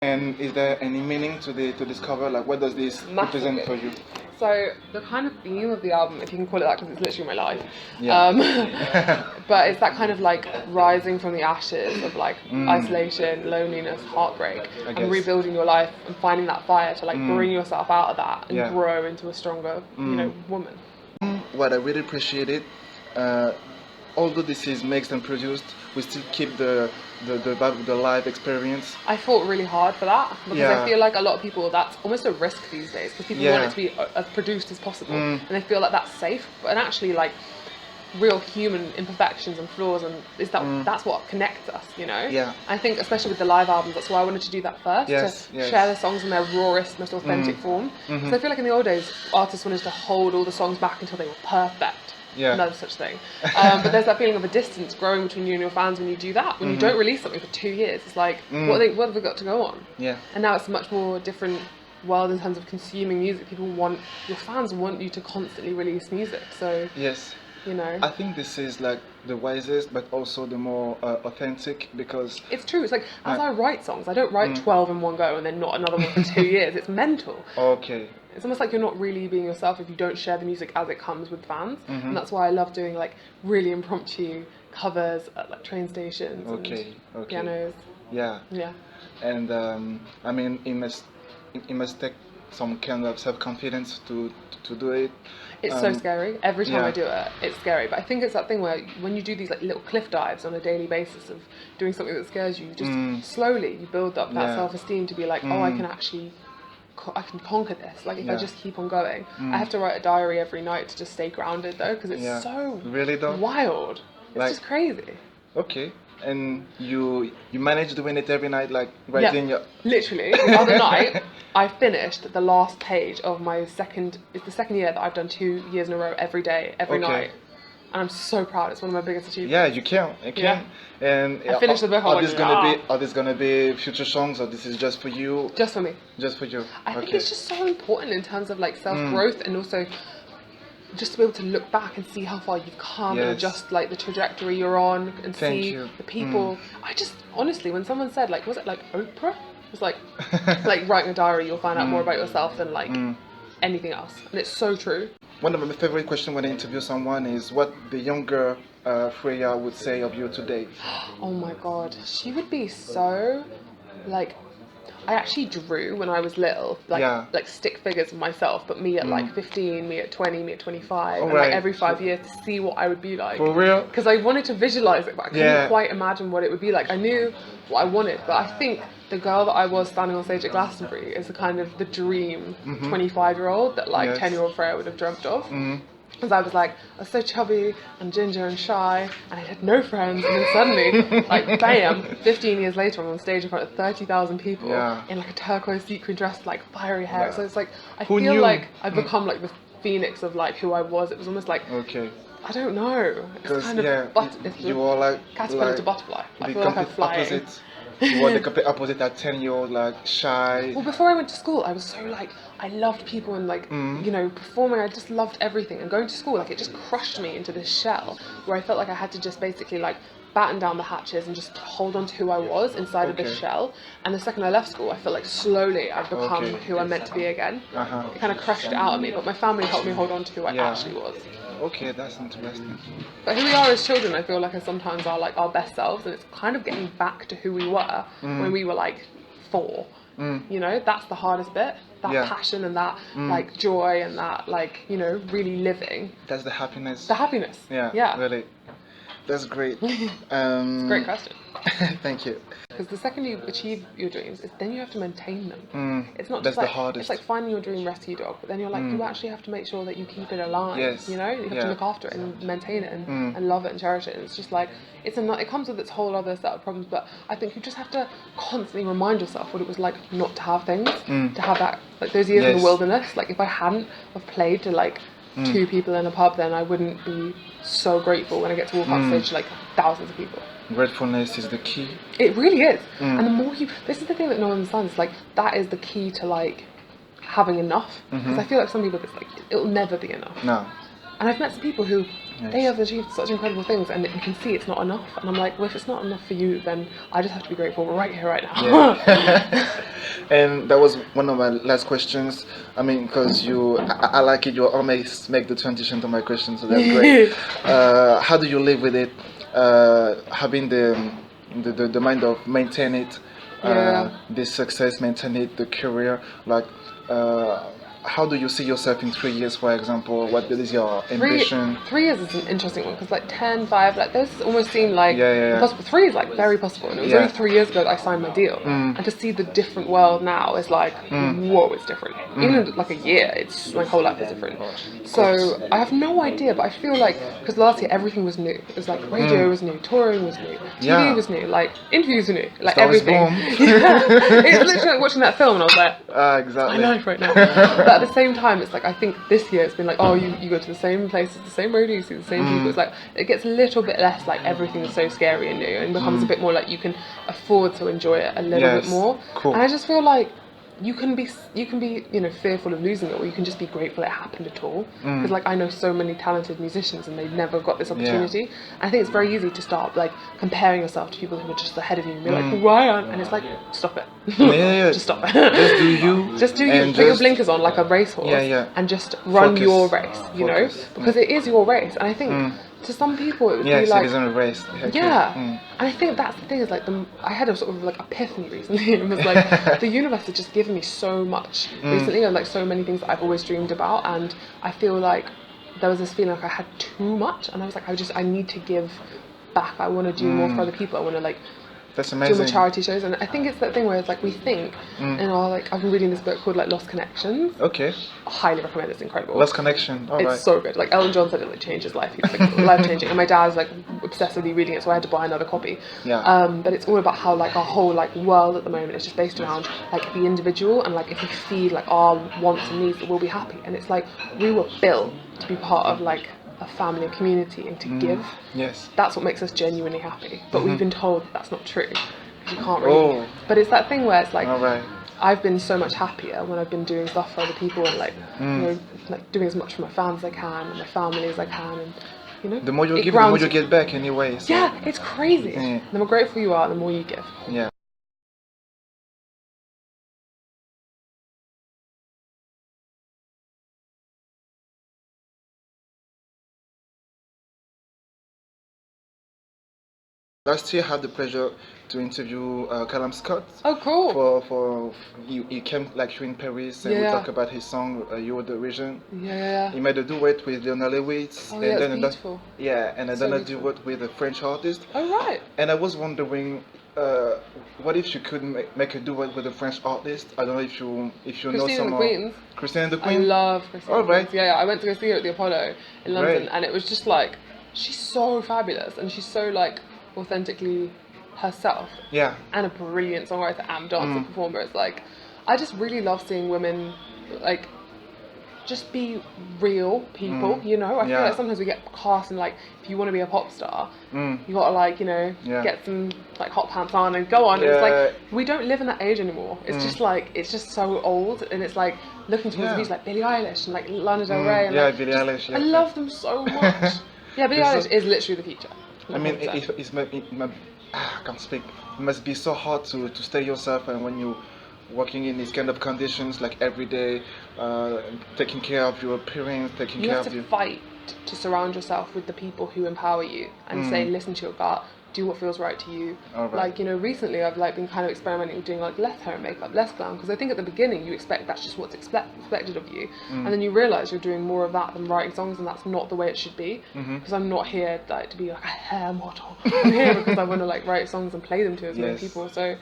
And is there any meaning to discover? Like, what does this represent for you? So the kind of theme of the album, if you can call it that, because it's literally my life. Yeah. But it's that kind of like rising from the ashes of like isolation, loneliness, heartbreak, and rebuilding your life and finding that fire to like bring yourself out of that and grow into a stronger, woman. What I really appreciated, although this is mixed and produced, we still keep the live experience. I fought really hard for that because I feel like a lot of people, that's almost a risk these days because people want it to be as produced as possible and they feel like that's safe, but actually like real human imperfections and flaws, and that's what connects us, I think especially with the live albums, that's why I wanted to do that first, to share the songs in their rawest, most authentic form. So I feel like in the old days artists wanted to hold all the songs back until they were perfect. No such thing. But there's that feeling of a distance growing between you and your fans when you do that. When you don't release something for 2 years, it's like, what have they got to go on? And now it's a much more different world in terms of consuming music. Your fans want you to constantly release music. So I think this is like the wisest, but also the more authentic, because it's true. It's like as I write songs, I don't write 12 in one go and then not another one for 2 years. It's mental. Okay. It's almost like you're not really being yourself if you don't share the music as it comes with fans. And that's why I love doing like really impromptu covers at like train stations and pianos. Yeah. And I mean, it must take some kind of self-confidence to do it. It's so scary. Every time I do it, it's scary. But I think it's that thing where when you do these like little cliff dives on a daily basis of doing something that scares you, just slowly you build up that self-esteem to be like, oh, I can conquer this. Like if I just keep on going. I have to write a diary every night to just stay grounded though, because it's so really wild. It's just crazy. Okay. And you manage doing it every night, like writing your... Literally, the other night I finished the last page of my it's the second year that I've done 2 years in a row every day, every night. And I'm so proud. It's one of my biggest achievements. Yeah, you can. And I finished the book. Are these gonna be future songs, or this is just for you? Just for me. Just for you. I think it's just so important in terms of like self-growth and also just to be able to look back and see how far you've come and adjust like the trajectory you're on and see the people. I just honestly, when someone said like, was it like Oprah? It was like like writing a diary, you'll find out more about yourself than like anything else, and it's so true. One of my favorite questions when I interview someone is what the younger Freya would say of you today. Oh my god, she would be so like, I actually drew when I was little, like stick figures of myself, but me at like 15, me at 20, me at 25, and like every 5 years to see what I would be like. For real? Because I wanted to visualize it, but I couldn't quite imagine what it would be like. I knew what I wanted, but I think the girl that I was standing on stage at Glastonbury is the kind of the dream 25-year-old that like 10-year-old Freya would have dreamt of. Because I was like, I was so chubby and ginger and shy, and I had no friends, and then suddenly, like, bam, 15 years later, I'm on stage in front of 30,000 people in like a turquoise sequin dress, like fiery hair. So it's like, I feel like I've become like the phoenix of like who I was. It was almost like, I don't know. It's kind of, you were like caterpillar to butterfly. I feel like I'm flying. Opposite. You were the complete opposite at 10-year-old, like shy. Well, before I went to school, I was so like, I loved people and like, performing. I just loved everything. And going to school, like, it just crushed me into this shell where I felt like I had to just basically like batten down the hatches and just hold on to who I was inside of this shell. And the second I left school, I felt like slowly I'd become who I'm meant to be again. It kind of crushed it out of me, but my family helped me hold on to who I actually was. Okay, that's interesting. But who we are as children, I feel like, are sometimes our like our best selves, and it's kind of getting back to who we were when we were like 4. That's the hardest bit. That passion and that like joy and that like really living. That's the happiness. The happiness. Yeah. Really. That's great. It's a great question. Thank you. Because the second you achieve your dreams, then you have to maintain them. It's not just that's like, the hardest. It's like finding your dream rescue dog, but then you're like, you actually have to make sure that you keep it alive. Yes. You have to look after it and maintain it and love it and cherish it. And it's just like, it comes with its whole other set of problems, but I think you just have to constantly remind yourself what it was like not to have things, to have that, like those years in the wilderness. Like if I hadn't have played to like 2 people in a pub, then I wouldn't be so grateful when I get to walk on stage to like thousands of people. Gratefulness is the key. It really is. And the more this is the thing that no one understands, like that is the key to like having enough. Because I feel like some people, it's like, it'll never be enough. No. And I've met some people who Yes. they have achieved such incredible things, and you can see it's not enough. And I'm like, well, if it's not enough for you, then I just have to be grateful right here, right now. Yeah. And that was one of my last questions. I mean, because I like it. You always make the transition to my question, so that's great. How do you live with it? Having the mind of maintain it, Yeah. the success, maintain it, the career. Like, how do you see yourself in 3 years, for example? What is your ambition? 3 years is an interesting one because like 10, 5, like those almost seem like Yeah. impossible. 3 is like very possible, and it was Yeah. only 3 years ago that I signed my deal. And to see the different world now is like, whoa, it's different. Even in like a year, it's my whole life is different. So I have no idea, but I feel like because last year everything was new. It was like radio was new, touring was new, TV Yeah. was new, like interviews were new, like Star is everything. Born. Yeah. It's literally like watching that film, and I was like, Exactly. my life right now. But at the same time, it's like I think this year it's been like, oh, you go to the same places, the same radio, you see the same people. It's like it gets a little bit less like everything's so scary and new, and becomes a bit more like you can afford to enjoy it a little bit more. Cool. And I just feel like you can be fearful of losing it, or you can just be grateful it happened at all. Because like I know so many talented musicians and they've never got this opportunity. And I think it's very easy to start like comparing yourself to people who are just ahead of you and be like, why aren't? And it's like, stop it. Yeah. Just stop it. Just do you. Just do you. And Put your just- blinkers on like a racehorse. Yeah. And just run Focus. your race. You know, Focus. because it is your race. And I think to some people it would Yes, be like, it is a race. Okay. yeah, and I think that's the thing is like I had a sort of like epiphany recently. It was like the universe has just given me so much recently, and like so many things that I've always dreamed about, and I feel like there was this feeling like I had too much, and I was like I need to give back. I want to do more for other people. I want to like That's do amazing. more charity shows, and I think it's that thing where it's like we think, and like I've been reading this book called like Lost Connections. Okay. I highly recommend it. It's incredible. Lost connection. All It's right. so good. Like Ellen John said, it like changed his life. He's like life changing, and my dad's like obsessively reading it, so I had to buy another copy. Yeah. But it's all about how like our whole like world at the moment is just based around like the individual, and like if we feed like our wants and needs, we'll be happy. And it's like we were built to be part of like a family, a community, and to give. Yes. That's what makes us genuinely happy. But we've been told that that's not true. You can't really. Oh. But it's that thing where it's like. All right. I've been so much happier when I've been doing stuff for other people and like you know like doing as much for my fans as I can and my family as I can, and you know The more you it give, the more grounds you get back anyway. So. Yeah, it's crazy. Yeah. The more grateful you are, the more you give. Yeah. Last year, I had the pleasure to interview Callum Scott. Oh, cool. For he came like here in Paris and we Yeah. talked about his song "You're the Region." Yeah. He made a duet with Leonard Lewis. Oh, yeah, it's beautiful. And So then a beautiful. duet with a French artist. Oh, right. And I was wondering, what if you could make a duet with a French artist? I don't know if you know Christine some and the Queens. Christine and the I Queen. love Christine. Oh, and the right. Queens. Yeah. I went to go see her at the Apollo in London, Right. and it was just like she's so fabulous, and she's so like authentically herself. Yeah. And a brilliant songwriter and dancer performer. It's like I just really love seeing women like just be real people, you know. I feel Yeah. like sometimes we get cast in like if you want to be a pop star, you gotta like, you know, Yeah. get some like hot pants on and go on. And it's Yeah. like we don't live in that age anymore. It's just like it's just so old, and it's like looking towards Yeah. these like Billie Eilish and like Lana Del Rey and Yeah, like, Billie just- Eilish, yeah. I love them so much. Yeah, Billie It's Eilish so- is literally the future. I mean, 100%. I can't speak. It must be so hard to stay yourself, and when you working in these kind of conditions, like every day, taking care of your appearance, taking You care have of to you. fight to surround yourself with the people who empower you and say, listen to your gut, do what feels right to you. All right. Like, you know, recently I've like been kind of experimenting with doing like less hair and makeup, less glam, because I think at the beginning you expect that's just what's expected of you, and then you realise you're doing more of that than writing songs, and that's not the way it should be. Because I'm not here like to be like a hair model. I'm here because I want to like write songs and play them to as many Yes. people. So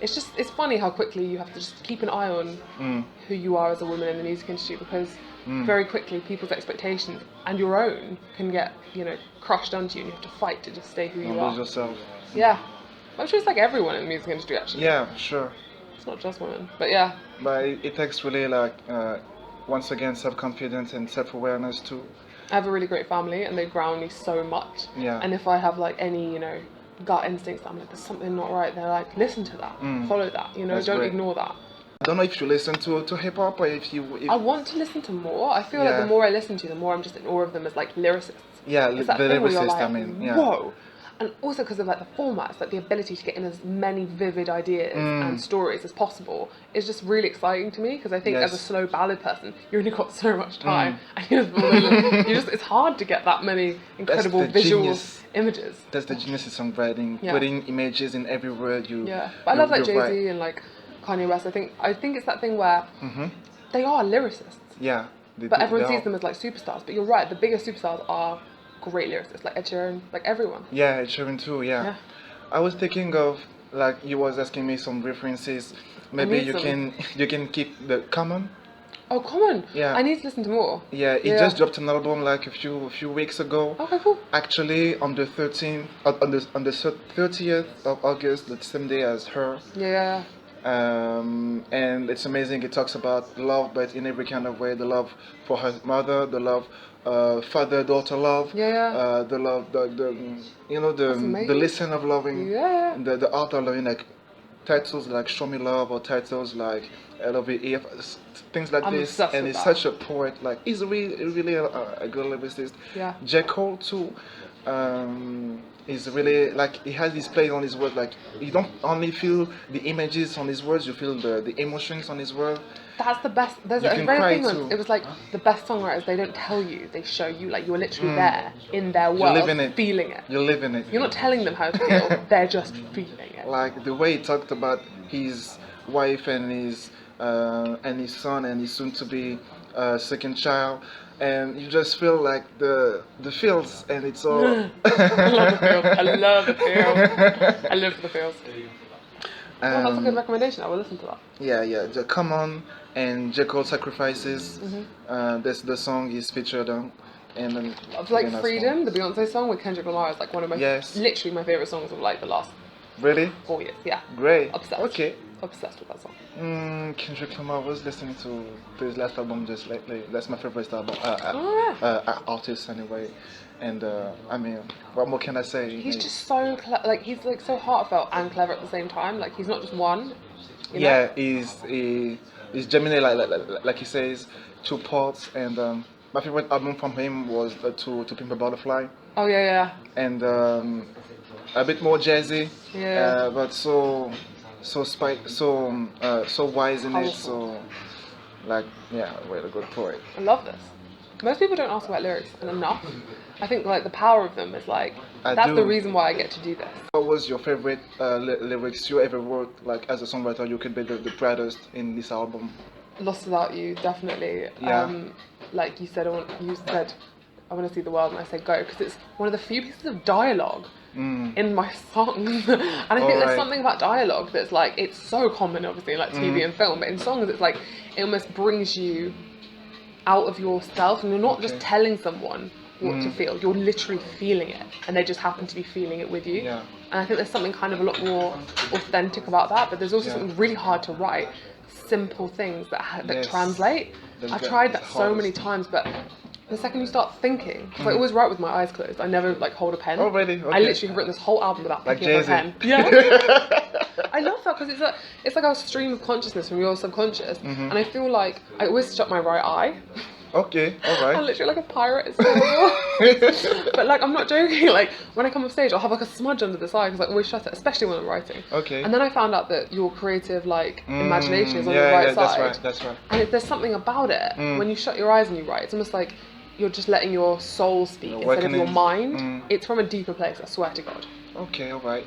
it's funny how quickly you have to just keep an eye on who you are as a woman in the music industry, because very quickly people's expectations and your own can get, you know, crushed onto you, and you have to fight to just stay who you Don't are. lose yourself. Yeah. I'm sure it's like everyone in the music industry actually. Yeah, sure. It's not just women. But yeah. But it takes really like once again self-confidence and self-awareness too. I have a really great family and they ground me so much. Yeah. And if I have like any, you know, gut instincts that I'm like, there's something not right, they're like, listen to that, follow that, you know, That's don't great. ignore that. I don't know if you listen to hip hop or if I want to listen to more. I feel like Yeah. the more I listen to, the more I'm just in awe of them as like lyricists. Yeah, It's that the thing where you're lyricist, like, I mean, yeah. whoa. And also because of like the formats, like the ability to get in as many vivid ideas and stories as possible is just really exciting to me, because I think as a Yes. slow ballad person, you only got so much time, and you just it's hard to get that many incredible the visual genius. images. That's the genius of songwriting, Yeah. putting images in every word you. Yeah, but I love like you Jay-Z write. and like Kanye West. I think it's that thing where they are lyricists, Yeah. but everyone sees them as like superstars. But you're right, the biggest superstars are great lyricists, like Ed Sheeran, like everyone. Yeah, Ed Sheeran too. Yeah. I was thinking of, like, you was asking me some references. Maybe need you some. can keep the common. Oh, Common. Yeah. I need to listen to more. Yeah, he just dropped an album like a few weeks ago. Okay, cool. Actually, on the 13th, on the 30th of August, the same day as her. Yeah. And it's amazing. It talks about love, but in every kind of way. The love for her mother, the love, father-daughter love. Yeah. The love, the you know, the amazing. lesson of loving. Yeah. The art of loving, like titles like "Show Me Love" or titles like "I Love You If," things like I'm this. obsessed And with he's that. such a poet. Like, he's really a good lyricist. Yeah. J. Cole too. Is really, like, he has this play on his words. Like, you don't only feel the images on his words, you feel the emotions on his words. That's the best. There's You a can very cry thing too. on, it was like the best songwriters, they don't tell you, they show you, like you're literally there in their world, live in it. feeling it. You live in it. You're not telling them how to feel, they're just feeling it. Like the way he talked about his wife and his son and his soon-to-be second child, and you just feel like the feels, and it's all. I love the feels. I love the feels. I live for the feels. Well, that's a good recommendation. I will listen to that. Yeah. The Come On and J. Cole Sacrifices. That's the song is featured on. And then It's like again, that's Freedom, one. the Beyonce song with Kendrick Lamar, is like one of my literally my favorite songs of like the last Really? 4 years. Yeah. Great. Obsessed. Okay. Obsessed with that song. Kendrick Lamar, was listening to his last album just lately. That's my favorite album. Artist anyway. And I mean, what more can I say? He's just so he's like so heartfelt and clever at the same time. Like he's not just one. You know? Yeah, he's Gemini, like he says, two parts. And my favorite album from him was to Pimp a Butterfly. Oh yeah. And a bit more jazzy. Yeah. But so wise in it. So like, yeah, way to go poet. I love this. Most people don't ask about lyrics enough. I think like the power of them is like that's the reason why I get to do this. What was your favorite lyrics you ever wrote? Like, as a songwriter, you could be the proudest in this album. Lost Without You, definitely. Yeah. Like you said, I want to see the world, and I said go, because it's one of the few pieces of dialogue in my songs. And I think there's something about dialogue that's like, it's so common obviously in like TV and film, but in songs it's like it almost brings you out of yourself, and you're not just telling someone what to feel, you're literally feeling it, and they just happen to be feeling it with you. Yeah. And I think there's something kind of a lot more authentic about that, but there's also something really hard to write simple things that translate. I've tried that so many times, but the second you start thinking, because I always write with my eyes closed, I never like hold a pen. Oh really? Okay. I literally have written this whole album without Like picking up a Jay-Z. pen. Yeah. I love that because it's like a stream of consciousness from your subconscious, and I feel like I always shut my right eye. Okay, alright. I'm literally like a pirate. It's terrible. But like, I'm not joking. Like, when I come off stage, I'll have like a smudge under this eye because I always shut it, especially when I'm writing. Okay. And then I found out that your creative imagination is on your right side. That's right. And there's something about it when you shut your eyes and you write. It's almost like you're just letting your soul speak instead of your mind. It's from a deeper place. I swear to God. Okay, alright.